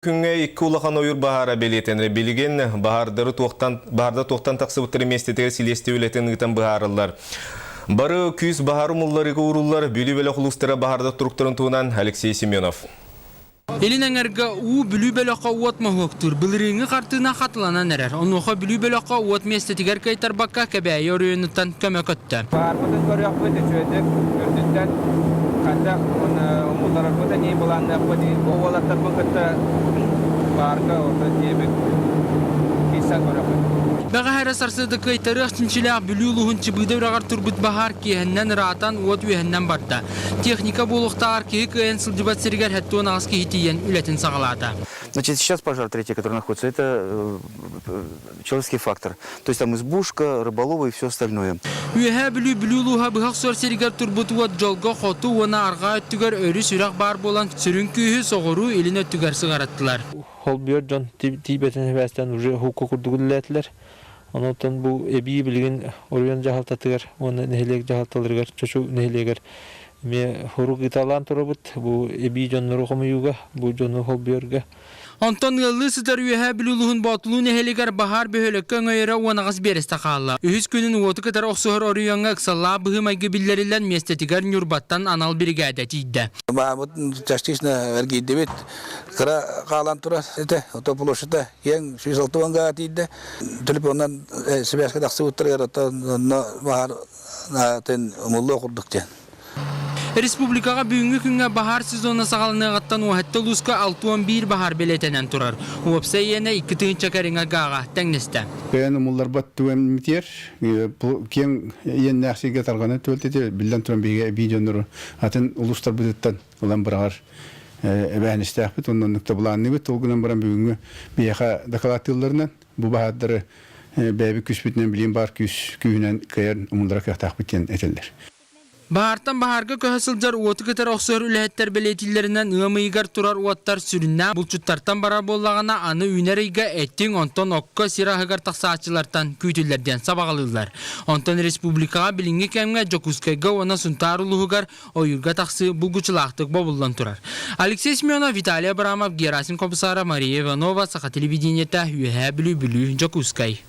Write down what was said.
Күнгө икки улахан ойыр бахара белетенре билген бахарда тоқтан тақсыбыттыры местетер силесте өлетін ұйтан бахарылар. Бары күйіз бахары мұлларығы урулар бүлі-бөлі құлыстыра бахарда тұрықтырын туынан Алексей Семенов. Элинеңерге у бүлі-бөліққа уатма хоқтыр. Біліріңі қартына қатыланан әрер. Онуға бүлі-бөліққа уат местетігер кайтар баққа кәбәйі орыйыныттан көмек өтті. Бахармыдың көрек өте сөйдік, үрдіктен қандақ ұмылдары көте не боланды қоды. Оғалаттар бұқытты барға орды дебік кейсан көрек өтті. Бәға әрі сарсыды кайтары ақтыншылақ бүлі ұлығын чыбыды ұрағар тұрбыт бағар кейіннен ратан уат үйіннен барды. Техника болуқтағар кейі көйен сылжыбат сергер әттуын ағыз кейтейен үлетін сағалады. Значит, сейчас пожар третий, который находится, это человеческий фактор. То есть там избушка, рыболова и все остальное. Үйе бүлі ұлыға бұғақ сор сергер тұрбыт уат жолға қоты оны арға өттігер өрі сүрақ бар болан сүрін күйі соғыру елін өттігер сығараттылар. Холбиор жон тибетен хәбәстән уже хукук курдугулләтләр. Онотан бу эби билген орыян жахалтатыгар, оны нехелек жахалталыргар, чочу нехелегер. Ме хорук италан турабыт, бу эби жоннору хомуюга, бу жонну холбиорга. Антон ылы сытар үйе бүлі ұлығын батылу нехелегер бағар бөхіліккі өңайыра уанағыз бересті қалла. Үйіз күнін оты кітар оқсығыр орыянға қысалла бұғы майғы білдерілен местетігер нүрбаттан анал біргәді тейді. Бұтын частично әргейді бет, қыра қалан тұра, отоплошыда ең 6 ванға тейді. Түліп онан сөбәскі дақсы ұттырғар, бағар мұлы оқырдық ден. Республикаға бүгінгі күнге bahar сезоны сағалынығаттан уәтті лұсқа 6-11 bahar белетенен тұрар. Уапса ені 2 түйінші кәріңі ғаға тәңнесті. Көйені мұллар бат түвен митер, кен ен нәқсеге тарғаны төлтеде, білден тұран бейге видеоныры атын ұлыстар бұдыттан олан бірағар әбәністәқ біт, оның нүкті бұланны біт, олғынан біран бүгінгі бейеқа дақалатыларынан бұл бағадары бәйбі күш бітінен білейін бар күйінен көйерін ұмылдыра көқтақ біттен әтелдер. Бахартан бахарға көһәсілдер уоты кетер оқсығыр үләттер белетілерінен ұмыйғар тұрар уаттар сүрінна бұлчуттартан бара болағана аны үйнерейге әттің онтон оққа сирағығар тақсаатчылартан күйтілерден сабағалылар. Онтон республикаға білінгі кәмге Жокускайға оны сұнтар ұлығығар ойырға тақсы бұлгучылақтық бобылдан тұрар. Алексей Семенов, Виталий Абрамов, Герасим Кобусара, Мария Иванова, Саха телевидениета, Юхэ Бүлі Жокускай.